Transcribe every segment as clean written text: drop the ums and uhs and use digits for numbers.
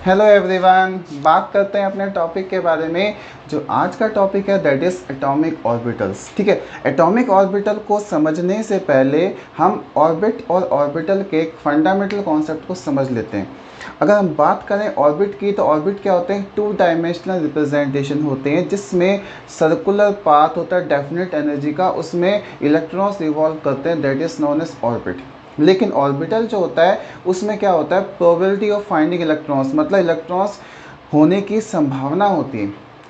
Hello everyone, बात करते हैं अपने टॉपिक के बारे में। जो आज का टॉपिक है दैट इज़ एटॉमिक ऑर्बिटल्स। ठीक है, एटॉमिक ऑर्बिटल को समझने से पहले हम ऑर्बिट और ऑर्बिटल के एक फंडामेंटल कॉन्सेप्ट को समझ लेते हैं। अगर हम बात करें ऑर्बिट की, तो ऑर्बिट क्या होते हैं? टू डायमेंशनल रिप्रेजेंटेशन होते हैं, जिसमें सर्कुलर पाथ होता है डेफिनेट एनर्जी का, उसमें इलेक्ट्रॉन्स रिवॉल्व करते हैं, that is known as orbit. लेकिन ऑर्बिटल जो होता है उसमें क्या होता है? प्रोबेबिलिटी ऑफ फाइंडिंग इलेक्ट्रॉन्स, मतलब इलेक्ट्रॉन्स होने की संभावना होती है।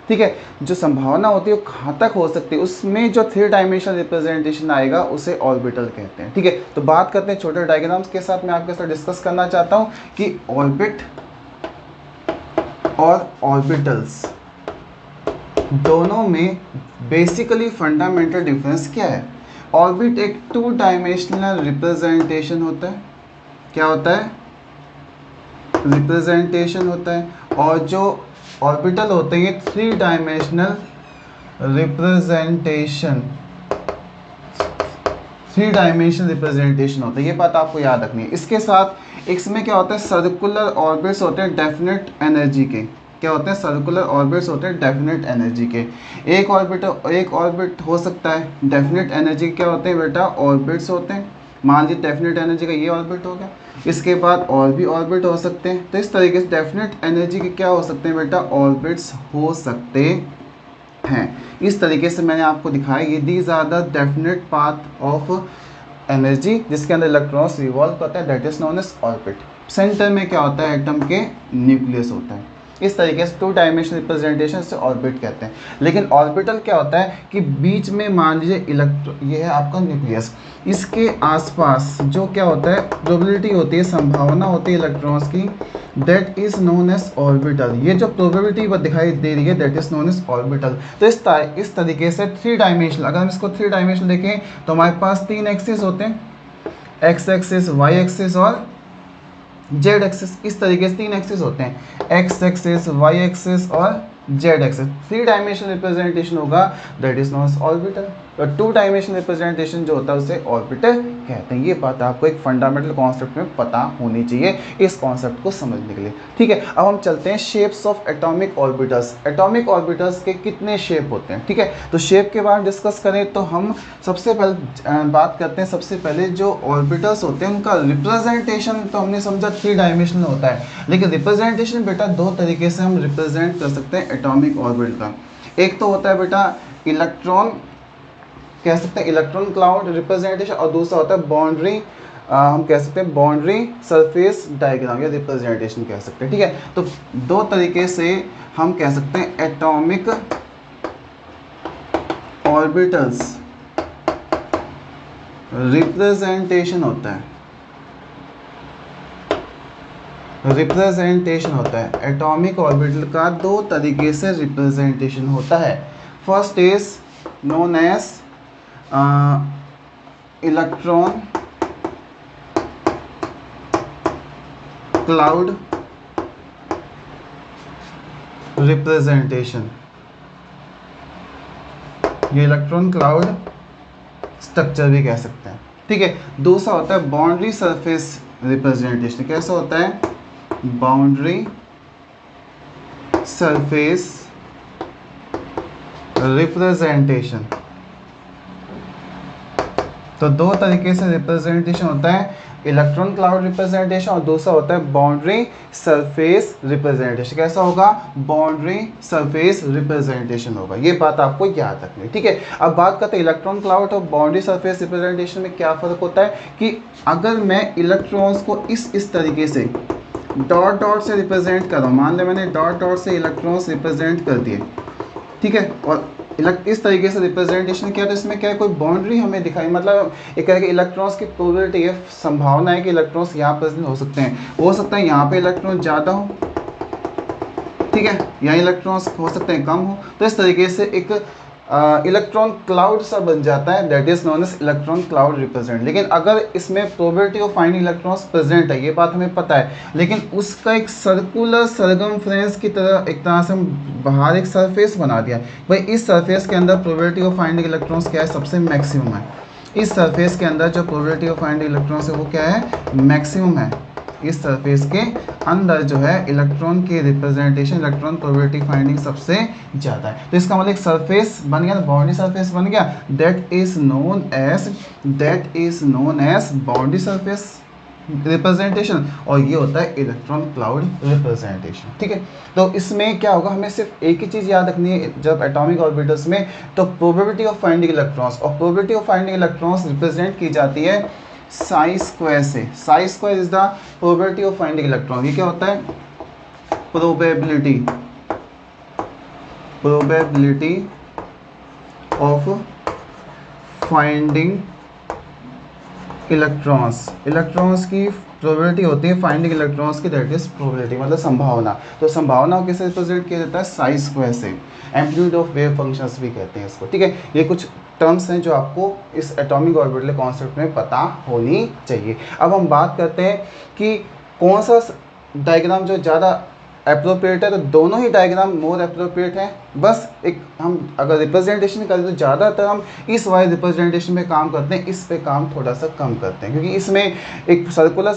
ठीक है, जो संभावना होती है वो कहाँ तक हो सकती है, उसमें जो थ्री डायमेंशनल रिप्रेजेंटेशन आएगा उसे ऑर्बिटल कहते हैं। ठीक है, तो बात करते हैं छोटे डायग्राम्स के साथ। मैं आपके साथ डिस्कस करना चाहता हूँ कि ऑर्बिट और ऑर्बिटल्स दोनों में बेसिकली फंडामेंटल डिफरेंस क्या है। ऑर्बिट एक टू डायमेंशनल रिप्रेजेंटेशन होता है। क्या होता है? रिप्रेजेंटेशन होता है। और जो ऑर्बिटल होते हैं three dimensional representation, three dimensional representation होता है। ये बात आपको याद रखनी है। इसके साथ इसमें क्या होता है? सर्कुलर ऑर्बिट्स होते हैं डेफिनेट एनर्जी के। क्या होते हैं? सर्कुलर ऑर्बिट्स होते हैं डेफिनेट एनर्जी के। एक ऑर्बिट हो सकता है डेफिनेट एनर्जी। क्या होते हैं बेटा? ऑर्बिट्स होते हैं। मान लीजिए डेफिनेट एनर्जी का ये ऑर्बिट हो गया, इसके बाद और भी ऑर्बिट हो सकते हैं। तो इस तरीके से डेफिनेट एनर्जी के क्या हो सकते हैं बेटा? ऑर्बिट्स हो सकते हैं। इस तरीके से मैंने आपको दिखाया, ये these are the definite path of energy जिसके अंदर इलेक्ट्रॉन्स रिवॉल्व करते हैं, that is known as orbit. Centre में क्या होता है? एटम के न्यूक्लियस होता है। इस तरीके से टू डायमेंशनल रिप्रेजेंटेशन से ऑर्बिट कहते हैं। लेकिन ऑर्बिटल क्या होता है कि बीच में मान लीजिए ये है आपका न्यूक्लियस, इसके आसपास जो क्या होता है? प्रोबेबिलिटी होती है, संभावना होती है इलेक्ट्रॉन्स की, that is known as orbital. ये जो प्रोबेबिलिटी दिखाई दे रही है that is known as orbital. तो इस तरीके से थ्री डायमेंशनल, अगर हम इसको थ्री डायमेंशनल देखें तो हमारे पास तीन एक्सिस होते हैं, एक्स एक्सिस, वाई एक्सिस और जेड एक्सिस। इस तरीके से तीन एक्सिस होते हैं, एक्स एक्सिस, वाई एक्सिस और z axis. Three dimensional representation होगा, that is known as orbital. और टू डायमेंशनल रिप्रेजेंटेशन जो होता है उसे ऑर्बिटल कहते हैं। ये बात आपको एक फंडामेंटल कॉन्सेप्ट में पता होनी चाहिए इस कॉन्सेप्ट को समझने के लिए। ठीक है, अब हम चलते हैं shapes of atomic orbitals. Atomic orbitals के कितने शेप होते हैं? ठीक है, तो शेप के बारे में डिस्कस करें तो हम सबसे पहले बात करते हैं, सबसे पहले जो ऑर्बिटल्स होते हैं उनका रिप्रेजेंटेशन तो हमने समझा थ्री डायमेंशनल होता है, लेकिन रिप्रेजेंटेशन बेटा दो तरीके से हम रिप्रेजेंट कर सकते हैं एटॉमिक ऑर्बिटल का। एक तो होता है बेटा इलेक्ट्रॉन, कह सकते हैं इलेक्ट्रॉन क्लाउड रिप्रेजेंटेशन, और दूसरा होता है बाउंड्री, हम कह सकते हैं बाउंड्री सरफेस डायग्राम या रिप्रेजेंटेशन कह सकते हैं। ठीक है, तो दो तरीके से हम कह सकते हैं एटॉमिक ऑर्बिटल्स रिप्रेजेंटेशन होता है, रिप्रेजेंटेशन होता है। एटॉमिक ऑर्बिटल का दो तरीके से रिप्रेजेंटेशन होता है। First is known as electron cloud representation. ये इलेक्ट्रॉन क्लाउड स्ट्रक्चर भी कह सकते हैं। ठीक है, दूसरा होता है बाउंड्री सरफेस रिप्रेजेंटेशन। कैसा होता है? Boundary surface representation. तो दो तरीके से रिप्रेजेंटेशन होता है, इलेक्ट्रॉन क्लाउड रिप्रेजेंटेशन और दूसरा होता है बाउंड्री सरफेस रिप्रेजेंटेशन। कैसा होगा? बाउंड्री सरफेस रिप्रेजेंटेशन होगा। ये बात आपको याद रखनी है। ठीक है, अब बात करते हैं इलेक्ट्रॉन क्लाउड और बाउंड्री सरफेस रिप्रेजेंटेशन में क्या फ़र्क होता है कि अगर मैं इलेक्ट्रॉन्स को इस तरीके से डॉट डॉट से रिप्रेजेंट कर रहा हूँ, मान लें मैंने डॉट डॉट से इलेक्ट्रॉन्स रिप्रेजेंट कर दिए, ठीक है, और इस तरीके से रिप्रेजेंटेशन किया, तो इसमें क्या है? कोई बाउंड्री हमें दिखाई, मतलब एक तरह के इलेक्ट्रॉन्स की प्रोबेबिलिटी है, संभावना है कि इलेक्ट्रॉन्स यहाँ प्रेजेंट हो सकते हैं। हो सकता है यहाँ पे इलेक्ट्रॉन ज़्यादा हो, ठीक है, यहाँ इलेक्ट्रॉन्स हो सकते हैं कम हो। तो इस तरीके से एक इलेक्ट्रॉन क्लाउड सा बन जाता है, that is known as electron cloud represent. लेकिन अगर इसमें probability of finding electrons present है, ये बात हमें पता है, लेकिन उसका एक सर्कुलर सरकमफ्रेंस की तरह एक तरह से हम बाहर एक सरफेस बना दिया। भाई इस सरफेस के अंदर प्रोबेबिलिटी ऑफ फाइंडिंग इलेक्ट्रॉन्स क्या है? सबसे मैक्सिमम है। इस सरफेस के अंदर जो प्रोबेबिलिटी ऑफ फाइंडिंग इलेक्ट्रॉन्स है वो क्या है? मैक्सिमम है। इस सरफेस के अंदर जो है इलेक्ट्रॉन की रिप्रेजेंटेशन, इलेक्ट्रॉन प्रोबेबिलिटी फाइंडिंग सबसे ज़्यादा है। तो इसका मतलब एक सरफेस बन गया, बाउंड्री सरफेस बन गया, that is known as boundary surface representation, और ये होता है इलेक्ट्रॉन क्लाउड रिप्रेजेंटेशन। ठीक है, तो इसमें क्या होगा, हमें सिर्फ एक ही चीज़ याद रखनी है जब एटॉमिक ऑर्बिटल्स में, तो प्रोबेबिलिटी ऑफ फाइंडिंग इलेक्ट्रॉन्स, और probability of finding electrons represent की जाती है साई स्क्वायर से। Sai square is the probability of finding electron. ये क्या होता है, प्रोबेबिलिटी ऑफ फाइंडिंग इलेक्ट्रॉन्स की प्रोबेबिलिटी होती है फाइंडिंग इलेक्ट्रॉन्स की, दैट इज प्रोबेबिलिटी मतलब संभावना। तो संभावना को किससे रिप्रेजेंट किया जाता है, साई स्क्वायर से। एम्पलीट्यूड ऑफ वेव फंक्शंस भी कहते हैं इसको। ठीक है, ये कुछ टर्म्स हैं जो आपको इस एटॉमिक ऑर्बिटल कॉन्सेप्ट में पता होनी चाहिए। अब हम बात करते हैं कि कौन सा डायग्राम जो ज़्यादा अप्रोप्रिएट है, तो दोनों ही डायग्राम मोर अप्रोप्रिएट है। बस एक हम अगर रिप्रेजेंटेशन करें तो ज़्यादातर हम इस वाइज रिप्रेजेंटेशन में काम करते हैं, इस पे काम थोड़ा सा कम करते हैं, क्योंकि इसमें एक सर्कुलर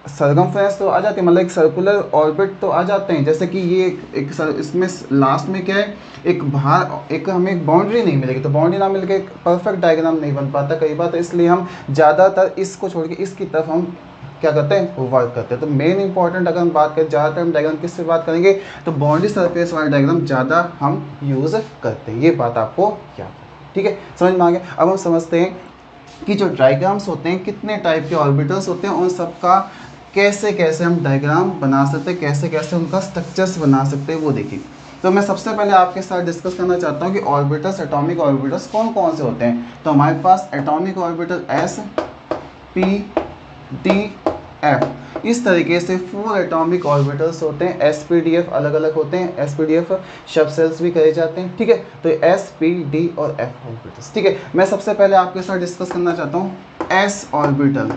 सरकमफ्रेंस तो आ जाती है, मतलब एक सर्कुलर ऑर्बिट तो आ जाते हैं। जैसे कि ये इसमें लास्ट में क्या है, एक बाहर एक हमें एक बाउंड्री नहीं मिलेगी, तो बाउंड्री ना मिलकर एक परफेक्ट डायग्राम नहीं बन पाता कई बार, तो इसलिए हम ज़्यादातर इसको छोड़ के इसकी तरफ हम क्या करते हैं, वो वर्क करते हैं। तो मेन इंपॉर्टेंट अगर हम बात करें, ज़्यादातर हम डायग्राम किस से बात करेंगे, तो बाउंड्री सरफेस वाले डायग्राम ज़्यादा हम यूज़ करते हैं। ये बात आपको याद है। ठीक है, समझ में आ गया। अब हम समझते हैं कि जो डायग्राम्स होते हैं, कितने टाइप के ऑर्बिटल्स होते हैं, उन सबका कैसे कैसे हम डायग्राम बना सकते हैं, कैसे कैसे उनका स्ट्रक्चर्स बना सकते हैं, वो देखिए। तो मैं सबसे पहले आपके साथ डिस्कस करना चाहता हूँ कि ऑर्बिटल्स, एटॉमिक ऑर्बिटल्स कौन कौन से होते हैं। तो हमारे पास atomic orbital S, P, D, F, इस तरीके से 4 एटॉमिक ऑर्बिटल्स होते हैं। SPDF अलग अलग होते हैं, SPDF शब सेल्स भी कहे जाते हैं। ठीक है, तो S, P, D और F ऑर्बिटल्स। ठीक है, मैं सबसे पहले आपके साथ डिस्कस करना चाहता हूँ S ऑर्बिटल।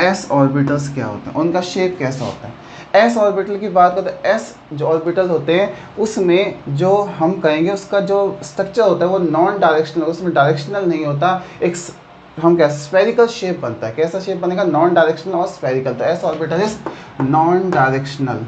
S ऑर्बिटल्स क्या होते हैं, उनका शेप कैसा होता है। S ऑर्बिटल की बात करें तो S जो ऑर्बिटल होते हैं उसमें जो हम कहेंगे उसका जो स्ट्रक्चर होता है वो नॉन डायरेक्शनल, उसमें डायरेक्शनल नहीं होता, एक हम क्या स्फेरिकल शेप बनता है। कैसा शेप बनेगा, नॉन डायरेक्शनल और स्फेरिकल। तो S orbital is non directional.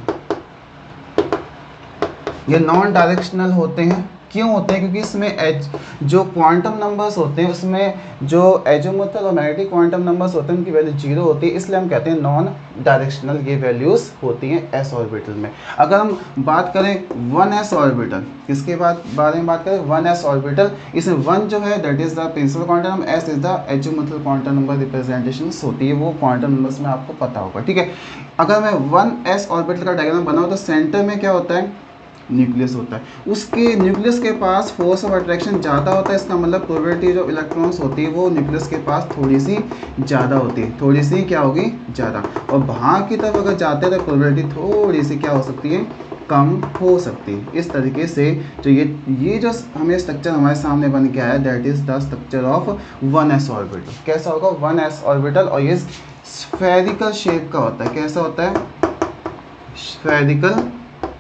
ये नॉन डायरेक्शनल होते हैं, क्यों होते हैं, क्योंकि इसमें जो क्वांटम नंबर्स होते हैं उसमें जो एजीमुथल और मैग्नेटिक क्वांटम नंबर्स होते हैं उनकी वैल्यू 0 होती है, इसलिए हम कहते हैं नॉन डायरेक्शनल ये वैल्यूज़ होती हैं S ऑर्बिटल में। अगर हम बात करें 1s ऑर्बिटल, किसके बारे में बात करें, 1s ऑर्बिटल, इसमें 1 जो है that is the principal quantum, S is the azimuthal quantum number representation होती है, वो क्वांटम नंबर्स में आपको पता होगा। ठीक है, अगर मैं 1s ऑर्बिटल का डायग्राम बनाऊँ तो सेंटर में क्या होता है, न्यूक्लियस होता है। उसके न्यूक्लियस के पास फोर्स ऑफ अट्रैक्शन ज़्यादा होता है, इसका मतलब प्रोबेबिलिटी जो इलेक्ट्रॉन्स होती है वो न्यूक्लियस के पास थोड़ी सी ज़्यादा होती है, थोड़ी सी क्या होगी, ज़्यादा। और बाहर की तरफ अगर जाते हैं तो प्रोबेबिलिटी थोड़ी सी क्या हो सकती है, कम हो सकती है। इस तरीके से जो ये जो हमें स्ट्रक्चर हमारे सामने बन के आया, that is the structure of 1s orbital. कैसा होगा 1s ऑर्बिटल, और ये स्फेरिकल शेप का होता है। कैसा होता है, स्फेरिकल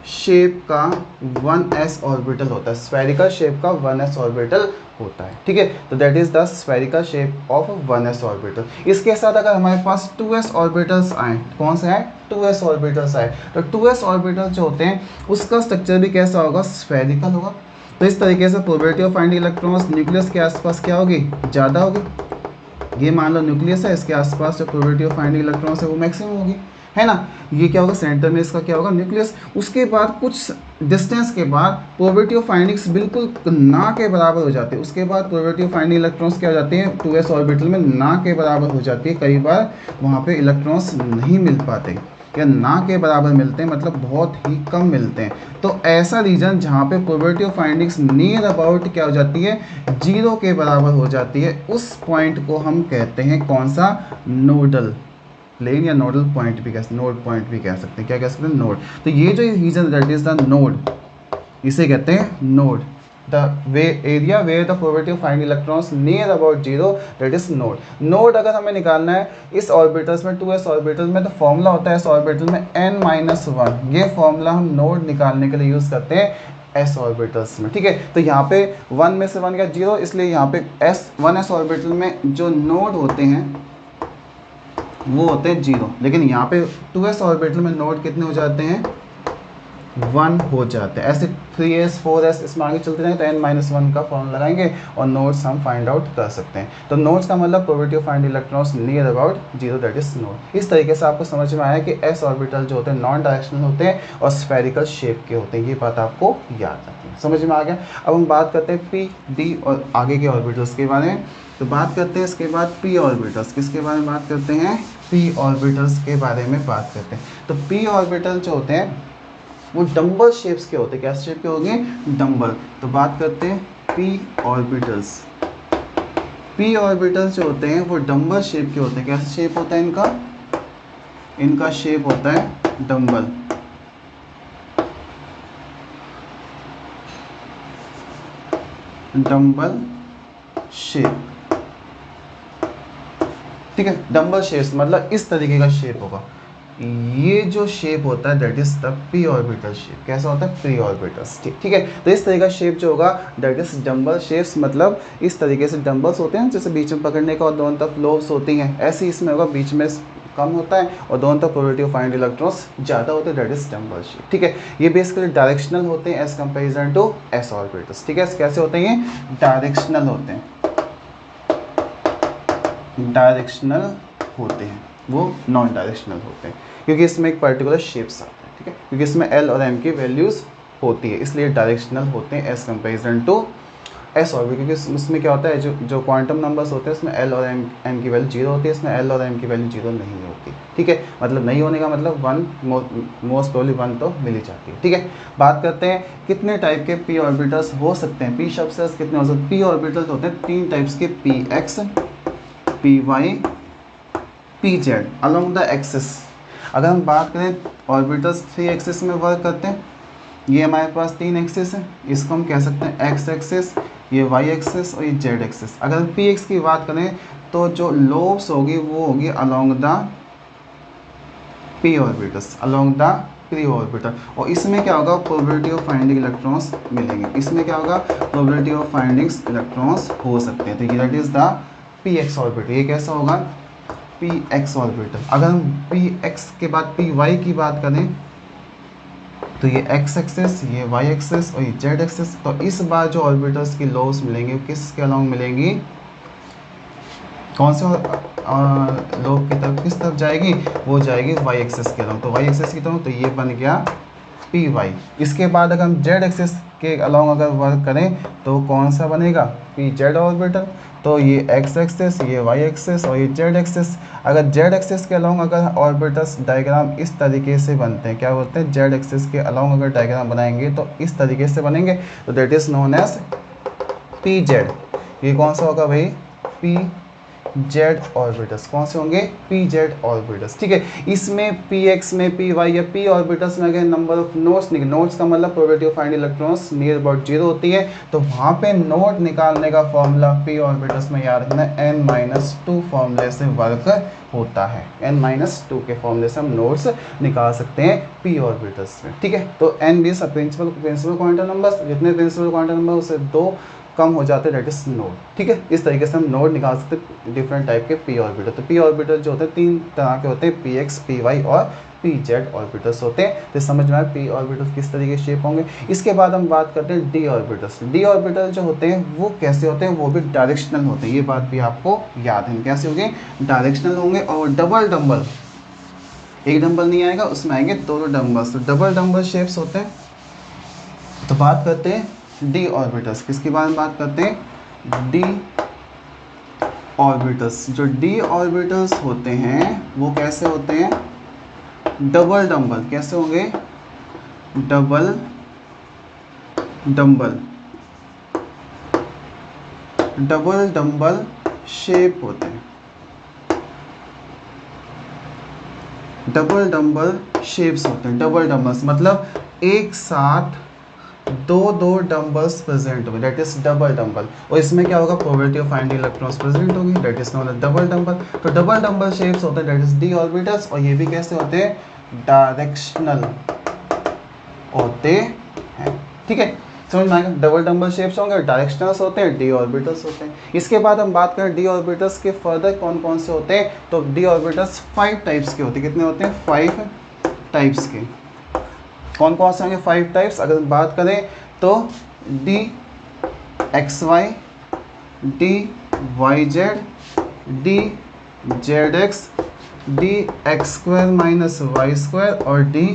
शेप का 1s ऑर्बिटल होता है, स्फेरिकल शेप का 1s ऑर्बिटल होता है। ठीक है, तो that is the spherical shape of 1s orbital. इसके साथ अगर हमारे पास 2s ऑर्बिटल्स आए, कौन से आए, 2s ऑर्बिटल्स आए, तो 2s ऑर्बिटल जो होते हैं उसका स्ट्रक्चर भी कैसा होगा, स्फेरिकल होगा। तो इस तरीके से probability of finding electrons nucleus के आसपास क्या होगी, ज़्यादा होगी। ये मान लो न्यूक्लियस है, इसके आसपास जो प्रोबेबिलिटी ऑफ फाइंडिंग इलेक्ट्रॉन्स है वो मैक्सिमम होगी, है ना। ये क्या होगा, सेंटर में इसका क्या होगा, न्यूक्लियस। उसके बाद कुछ डिस्टेंस के बाद प्रोबेबिलिटी ऑफ फाइंडिंग्स बिल्कुल ना के बराबर हो जाती है। उसके बाद प्रोबेबिलिटी ऑफ फाइंडिंग इलेक्ट्रॉन्स क्या हो जाती है, 2s ऑर्बिटल में ना के बराबर हो जाती है। कई बार वहाँ पे इलेक्ट्रॉन्स नहीं मिल पाते या ना के बराबर मिलते हैं, मतलब बहुत ही कम मिलते हैं। तो ऐसा रीजन जहाँ पे probability of findings near about क्या हो जाती है, 0 के बराबर हो जाती है, उस पॉइंट को हम कहते हैं कौन सा, नोडल प्लेन या नोडल पॉइंट भी नोड पॉइंट भी कह सकते हैं। क्या कह सकते हैं, नोड। तो ये जो region that is the node, इसे कहते हैं node. The way area where the probability of finding electrons near about 0 that is node. Node अगर हमें निकालना है इस ऑर्बिटल्स में, 2s ऑर्बिटल में, तो फॉर्मूला होता है इस ऑर्बिटल में n-1। ये फॉर्मूला हम नोड निकालने के लिए यूज़ करते हैं s ऑर्बिटल्स में। ठीक है, तो यहाँ पे 1 में से 1 गया 0, इसलिए यहाँ पे 1s ऑर्बिटल में जो नोड होते हैं वो होते हैं 0, लेकिन यहाँ पे 2s ऑर्बिटल में नोड कितने हो जाते हैं, 1 हो जाते हैं। ऐसे 3s 4s इसमें आगे चलते जाएंगे तो n-1 का फॉर्म लगाएंगे और नोड्स हम फाइंड आउट कर सकते हैं। तो नोड्स का मतलब probability of find electrons near about 0, that is node. इस तरीके से आपको समझ में आया कि s ऑर्बिटल जो होते हैं नॉन डायरेक्शनल होते हैं और स्फेरिकल शेप के होते हैं। ये बात आपको याद रखनी है, समझ में आ गया। अब हम बात करते हैं p d और आगे के ऑर्बिटल्स के बारे में। तो बात करते हैं इसके बाद p ऑर्बिटल्स, किसके बारे में बात करते हैं, p ऑर्बिटल्स के बारे में बात करते हैं। तो p ऑर्बिटल जो होते हैं वो डंबल शेप्स के होते हैं। कैसे शेप के होंगे, डंबल। तो बात करते हैं p ऑर्बिटल्स। p ऑर्बिटल्स जो होते हैं वो डंबल शेप के होते हैं। कैसे शेप होता है इनका, इनका शेप होता है डंबल। डंबल शेप, ठीक है। डंबल शेप्स मतलब इस तरीके का शेप होगा। ये जो शेप होता है that is the P orbital shape. कैसा होता है, प्री ऑर्बिटल्स, ठीक है। तो इस तरीके का शेप जो होगा दैट इज डंबल शेप्स, मतलब इस तरीके से डंबल्स होते हैं जैसे बीच में पकड़ने का और दोनों तरफ लोब्स होती हैं, ऐसे इसमें होगा, बीच में कम होता है और दोनों तरफ प्रोबेबिलिटी ऑफ फाइंड इलेक्ट्रॉन्स ज़्यादा होते हैं, दैट इज डंबल शेप, ठीक है। ये बेसिकली डायरेक्शनल होते हैं as comparison to s orbitals, ठीक है। कैसे होते हैं, ये डायरेक्शनल होते हैं, डायरेक्शनल होते हैं, वो नॉन डायरेक्शनल होते हैं क्योंकि इसमें एक पर्टिकुलर शेप्स आता है, ठीक है। क्योंकि इसमें एल और एम की वैल्यूज़ होती है इसलिए डायरेक्शनल होते हैं as comparison to s orbital. क्योंकि उसमें क्या होता है, जो क्वांटम नंबर्स होते हैं उसमें एल और एम की वैल्यू 0 होती है, इसमें एल और एम की वैल्यू 0 नहीं होती, ठीक है। मतलब नहीं होने का मतलब 1 मोस्ट प्रोबेबली 1 तो मिल ही जाती है, ठीक है। बात करते हैं कितने टाइप के पी ऑर्बिटल्स हो सकते हैं। पी शब्द से कितने हो सकते हैं, पी ऑर्बिटल्स होते हैं 3 टाइप्स के, p x, p y, p z along the axis. अगर हम बात करें ऑर्बिटल्स 3 एक्सिस में वर्क करते हैं, ये हमारे पास 3 एक्सिस है, इसको हम कह सकते हैं एक्स एक्सिस, ये वाई एक्सिस और ये जेड एक्सिस। अगर हम पी एक्स की बात करें तो जो लोब्स होगी वो होगी along the P orbitals, along the P orbital. और इसमें क्या होगा, प्रोबेबिलिटी ऑफ फाइंडिंग इलेक्ट्रॉन्स मिलेंगे। इसमें क्या होगा, प्रोबेबिलिटी ऑफ फाइंडिंग इलेक्ट्रॉन्स हो सकते हैं। तो that is the P x orbital. ये कैसा होगा, पी एक्स ऑर्बिटल। अगर हम पी एक्स के बाद पी वाई की बात करें तो ये एक्स एक्सिस, ये वाई एक्सिस और ये जेड एक्सिस। तो इस बार जो ऑर्बिटल्स की लोब्स मिलेंगे किसके अलॉन्ग मिलेंगी, कौन से लोब की तरफ, किस तरफ जाएगी, वो जाएगी वाई एक्सिस के अलॉन्ग। तो वाई एक्सिस की तरफ, तो ये बन गया पी वाई। इसके बाद अगर हम जेड एक्सिस के अलॉन्ग अगर वर्क करें तो कौन सा बनेगा, पी जेड ऑर्बिटल। तो ये एक्स एक्सिस, ये वाई एक्सिस और ये जेड एक्सिस। अगर जेड एक्सिस के अलॉन्ग अगर ऑर्बिटल्स डायग्राम इस तरीके से बनते हैं, क्या बोलते हैं, जेड एक्सिस के अलॉन्ग अगर डायग्राम बनाएंगे तो इस तरीके से बनेंगे, तो that is known as p z. ये कौन सा होगा भाई, पी जेड ऑर्बिटल्स। कौन से होंगे, पी जेड ऑर्बिटल्स, ठीक है। इसमें पी एक्स में, पी वाई या पी ऑर्बिटल्स में अगर नंबर ऑफ नोड्स निकले, नोड्स का मतलब probability of find electrons near about 0 होती है, तो वहाँ पे नोड निकालने का फॉर्मूला पी ऑर्बिटल्स में याद रखना है, n-2 फॉर्मूले से वर्क होता है। n-2 के फॉर्मूले से हम नोड्स निकाल सकते हैं पी ऑर्बिटल्स में, ठीक है। तो n भी प्रिंसिपल क्वांटम नंबर, जितने प्रिंसिपल क्वांटम नंबर उससे 2 कम हो जाते हैं, दैट इज नोड, ठीक है। इस तरीके से हम नोड निकाल सकते हैं डिफरेंट टाइप के पी ऑर्बिटल। तो पी ऑर्बिटल जो होते हैं 3 तरह के होते हैं, पी एक्स, पी वाई और पी जेड ऑर्बिटल्स होते हैं। तो समझ में आया पी ऑर्बिटल किस तरीके के शेप होंगे। इसके बाद हम बात करते हैं डी ऑर्बिटल्स। डी ऑर्बिटल जो होते हैं वो कैसे होते हैं, वो भी डायरेक्शनल होते हैं। ये बात भी आपको याद है, कैसे होंगे, डायरेक्शनल होंगे। और डबल डंबल, एक डंबल नहीं आएगा, उसमें आएंगे दोनों डंबल्स, तो डबल डंबल शेप्स होते हैं। तो बात करते हैं डी ऑर्बिटल्स, किसके बारे में बात करते हैं, डी ऑर्बिटल्स। जो डी ऑर्बिटल्स होते हैं वो कैसे होते हैं, डबल डंबल। कैसे होंगे, double dumbbell, double dumbbell shape होते हैं, डबल डंबल शेप्स होते हैं। डबल डंबल्स मतलब एक साथ दो डंबल्स प्रेजेंट होंगे, दैट इज डबल डंबल। और इसमें क्या होगा, probability of finding electrons present होगी, that is known as double dumbbell. तो डबल डंबल शेप्स होते हैं, दैट इज डी ऑर्बिटल्स। और ये भी कैसे होते हैं, डायरेक्शनल होते हैं, ठीक है। समझ में आएगा। डबल डबल शेप्स होंगे, डायरेक्शनल्स होते हैं, डी ऑर्बिटल्स होते हैं। इसके बाद हम बात करें डी ऑर्बिटल्स के फर्दर कौन कौन से होते हैं, तो डी ऑर्बिटल्स 5 टाइप्स के होते हैं। कितने होते हैं? 5 टाइप्स के। कौन कौन से होंगे 5 टाइप्स? अगर बात करें तो d x y, d y z, d z x, d x square minus y square और डी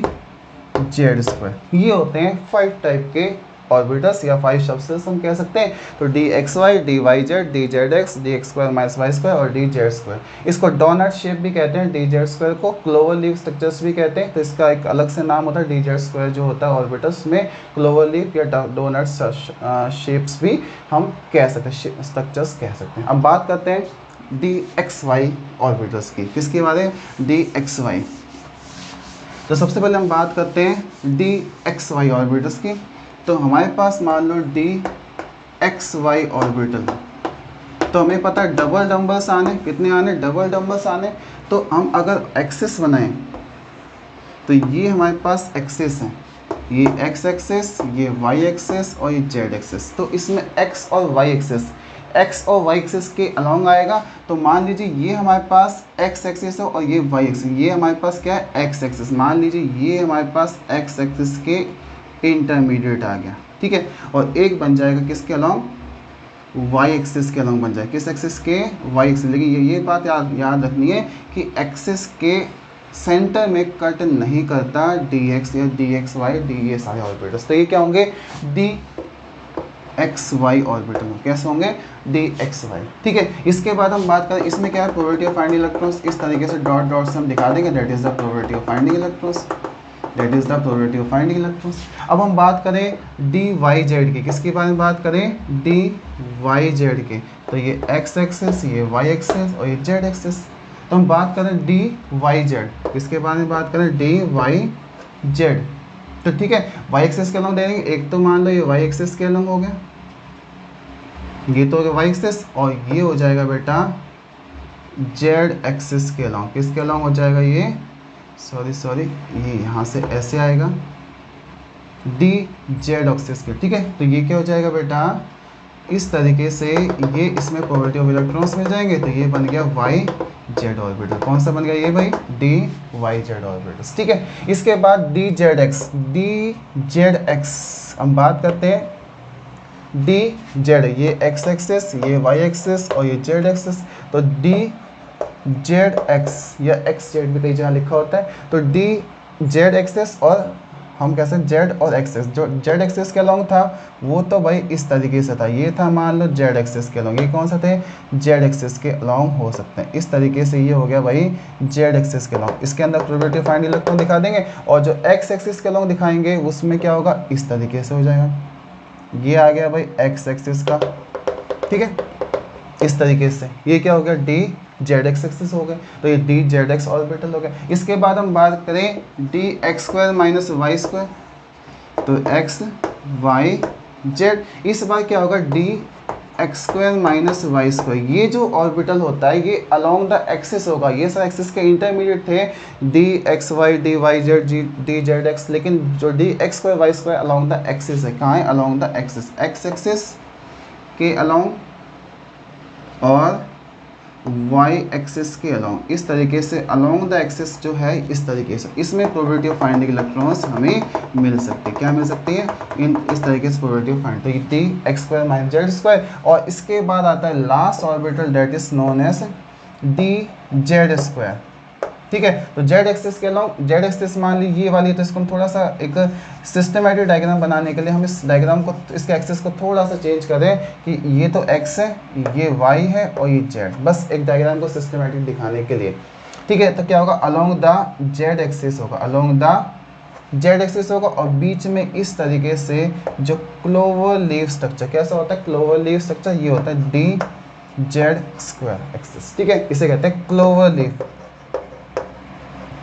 जेड स्क्वायर। ये होते हैं 5 टाइप के ऑर्बिटल्स या 5 सबसेट्स हम कह सकते हैं। तो d x y, d y z, d z x, d x square minus y square और डी जेड स्क्वायर। इसको डोनट शेप भी कहते हैं। डी जेड स्क्वायर को क्लोवर लीफ स्ट्रक्चर्स भी कहते हैं। तो इसका एक अलग से नाम होता है डी जेड स्क्वायर जो होता है ऑर्बिटल्स में क्लोवर लीफ या डोनट शेप्स भी हम कह सकते हैं, स्ट्रक्चर्स कह सकते हैं। अब बात करते हैं डी एक्स वाई ऑर्बिटल्स की। किसके बारे में? D x y. तो सबसे पहले हम बात करते हैं डी एक्स वाई ऑर्बिटल्स की। तो हमारे पास मान लो डी एक्स वाई ऑर्बिटल, तो हमें पता है डबल डम्बल्स आने, कितने आने? डबल डम्बल्स आने। तो हम अगर एक्सिस बनाएं तो ये हमारे पास एक्सिस है, ये एक्स एक्सिस, ये वाई एक्सिस और ये जेड एक्सिस। तो इसमें एक्स और वाई एक्सिस, एक्स और वाई एक्सिस के अलॉन्ग आएगा। तो मान लीजिए ये हमारे पास एक्स एक्सिस है और ये वाई एक्सिस, ये हमारे पास क्या है? X axis. मान लीजिए ये हमारे पास एक्स एक्सिस के इंटरमीडिएट आ गया, ठीक है। और एक बन जाएगा किसके अलॉन्ग? वाई एक्सिस के अलॉन्ग बन जाएगा। किस एक्सिस के? Y axis. लेकिन ये बात याद रखनी है कि एक्सिस के सेंटर में कट नहीं करता डी एक्स या डी एक्स वाई, डी ये सारे ऑर्बिटल्स। तो ये क्या होंगे? D x y orbital. कैसे होंगे? डी एक्स वाई, ठीक है। इसके बाद हम बात करें इसमें क्या है? Probability of finding electrons. इस तरीके से डॉट डॉट से हम दिखा देंगे, that is the probability of finding electrons, that is the probability of finding electrons. अब हम बात करें डी वाई जेड की। किसके बारे में बात करें? डी वाई जेड के। तो ये एक्स एक्सिस, ये वाई एक्सिस और ये जेड एक्सिस। तो हम बात करें डी वाई जेड, किसके बारे में बात करें? D y z. तो ठीक है, वाई एक्सिस के अलॉन्ग दे देंगे। एक तो मान लो ये वाई एक्सिस के अलॉन्ग हो गया, ये तो हो गया वाई एक्सिस, और ये हो जाएगा बेटा जेड एक्सिस के अलॉन्ग। किसके अलॉन्ग हो जाएगा? ये सॉरी ये यहाँ से ऐसे आएगा डी जेड एक्सिस के, ठीक है। तो ये क्या हो जाएगा बेटा? इस तरीके से ये इसमें प्रोबेबिलिटी ऑफ इलेक्ट्रॉन्स मिल जाएंगे। तो ये बन गया वाई जेड ऑर्बिटल। कौन सा बन गया ये भाई? डी वाई जेड ऑर्बिटल, ठीक है। इसके बाद D z x, D z x हम बात करते हैं। डी जेड, ये एक्स एक्सिस, ये वाई एक्सिस और ये जेड एक्सिस। तो डी जेड एक्स या एक्स जेड भी कई जगह लिखा होता है। तो डी जेड एक्सिस और हम कह सकते हैं जेड और एक्सिस। जो जेड एक्सिस के अलॉन्ग था वो तो भाई इस तरीके से था, ये था मान लो जेड एक्सिस के अलॉन्ग। ये कौन सा थे? जेड एक्सिस के अलॉन्ग हो सकते हैं। इस तरीके से ये हो गया भाई जेड एक्सिस के अलॉन्ग। इसके अंदर प्रोबेबिलिटी फाइंड इलेक्ट्रॉन दिखा देंगे, और जो एक्स एक्सिस के अलॉन्ग दिखाएंगे उसमें क्या होगा? इस तरीके से हो जाएगा। ये आ गया भाई एक्स एक्सिस का, ठीक है। इस तरीके से ये क्या हो गया? डी जेड एक्स एक्सिस हो गए। तो ये डी जेड एक्स ऑर्बिटल हो गया। इसके बाद हम बात करें d x square minus y square. तो एक्स वाई जेड, इस बार क्या होगा? D x square minus y square. ये जो ऑर्बिटल होता है ये अलोंग द एक्सिस होगा। ये सब एक्सिस के इंटरमीडिएट थे, d x y, d y z, d z x. लेकिन जो d x square y square along the axis है, कहाँ है? Along the axis, x axis के अलोंग और वाई एक्सिस के अलोंग। इस तरीके से अलोंग द एक्सिस जो है इस तरीके से, इसमें प्रोबेबिलिटी ऑफ फाइंडिंग इलेक्ट्रॉन्स हमें मिल सकती है। क्या मिल सकती है? इस तरीके से प्रोबेबिलिटी ऑफ फाइंडिंग। तो d x square minus z square. और इसके बाद आता है last orbital, that is known as d z square, ठीक है। तो जेड एक्सिस के अलॉन्ग, जेड एक्सिस मान ली ये वाली है, तो इसको हम थोड़ा सा एक सिस्टमेटिक डायग्राम बनाने के लिए हम इस डायग्राम को, इसके एक्सिस को थोड़ा सा चेंज करें कि ये तो एक्स है, ये वाई है और ये जेड, बस एक डायग्राम को सिस्टमेटिक दिखाने के लिए, ठीक है। तो क्या होगा? अलोंग द जेड एक्सिस होगा, अलोंग द जेड एक्सिस होगा, और बीच में इस तरीके से जो क्लोवर लीफ स्ट्रक्चर, कैसा होता है क्लोवर लीफ स्ट्रक्चर? ये होता है डी जेड स्क्वायर एक्सिस, ठीक है। इसे कहते हैं clover leaf,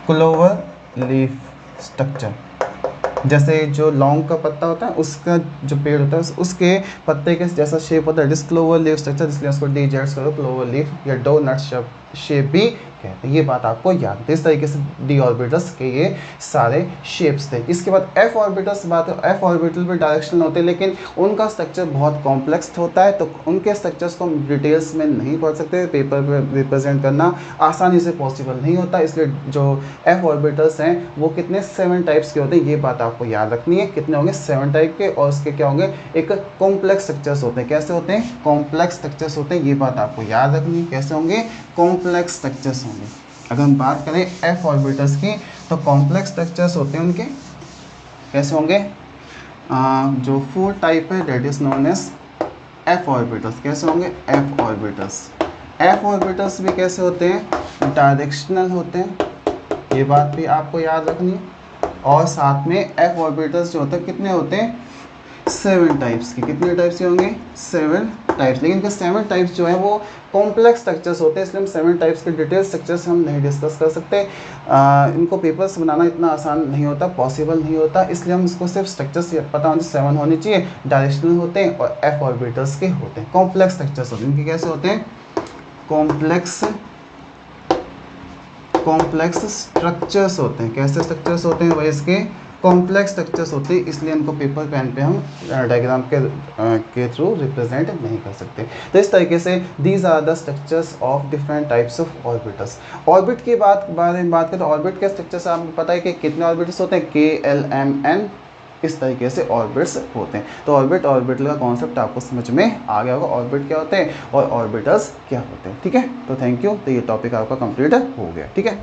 clover leaf structure. जैसे जो लौंग का पत्ता होता है उसका जो पेड़ होता है उसके पत्ते के जैसा शेप होता है, डिस क्लोवर लीफ स्ट्रक्चर, इसलिए उसको D z square clover leaf या डोनट शेप भी कहते हैं। ये बात आपको याद है। इस तरीके से डी ऑर्बिटल्स के ये सारे शेप्स थे। इसके बाद एफ ऑर्बिटल्स बात है, एफ ऑर्बिटल भी डायरेक्शनल होते हैं लेकिन उनका स्ट्रक्चर बहुत कॉम्प्लेक्स होता है, तो उनके स्ट्रक्चर्स को हम डिटेल्स में नहीं पढ़ सकते, पेपर पर रिप्रेजेंट करना आसानी से पॉसिबल नहीं होता, इसलिए जो एफ ऑर्बिटल्स हैं वो कितने 7 टाइप्स के होते हैं, ये बात आपको याद रखनी है। कितने होंगे? 7 टाइप के, और उसके क्या होंगे? एक कॉम्प्लेक्स स्ट्रक्चर्स होते हैं। कैसे होते हैं? कॉम्प्लेक्स स्ट्रक्चर्स होते हैं, ये बात आपको याद रखनी है। कैसे होंगे? कॉम्प्लेक्स स्ट्रक्चर्स होंगे। अगर हम बात करें एफ ऑर्बिटल्स की तो कॉम्प्लेक्स स्ट्रक्चर्स होते हैं उनके, कैसे होंगे? जो 4 टाइप है that is known as f orbitals. कैसे होंगे? F orbitals. एफ ऑर्बिटल्स भी कैसे होते हैं? डायरेक्शनल होते हैं, ये बात भी आपको याद रखनी है। और साथ में एफ ऑर्बिटल्स जो होते हैं कितने होते हैं? 7 टाइप्स के। कितने टाइप्स के होंगे? 7 टाइप्स। लेकिन इनके 7 टाइप्स जो है वो कॉम्प्लेक्स स्ट्रक्चर्स होते हैं, इसलिए हम 7 टाइप्स के डिटेल स्ट्रक्चर्स हम नहीं डिस्कस कर सकते। इनको पेपर्स बनाना इतना आसान नहीं होता, पॉसिबल नहीं होता, इसलिए हम इसको सिर्फ स्ट्रक्चर्स पता होने 7 होने चाहिए। डायरेक्शनल होते हैं और एफ ऑर्बिटल्स के होते हैं। कॉम्प्लेक्स स्ट्रक्चर्स होते हैं, इनके कैसे होते हैं? कॉम्प्लेक्स स्ट्रक्चर्स होते हैं। कैसे स्ट्रक्चर्स होते हैं? वही इसके कॉम्प्लेक्स स्ट्रक्चर्स होते हैं, इसलिए इनको पेपर पेन पे हम डायग्राम के थ्रू रिप्रेजेंट नहीं कर सकते। तो इस तरीके से these are the structures of different types of orbitals. Orbit की बारे में बात करें तो ऑर्बिट के स्ट्रक्चर्स आपको पता है कि कितने ऑर्बिटल्स होते हैं? के, एल, एम, एन, इस तरीके से ऑर्बिट्स होते हैं। तो ऑर्बिट, ऑर्बिटल का कॉन्सेप्ट आपको समझ में आ गया होगा, ऑर्बिट क्या होते हैं और ऑर्बिटल्स क्या होते हैं। ठीक है, तो थैंक यू। तो ये टॉपिक आपका कंप्लीट हो गया। ठीक है।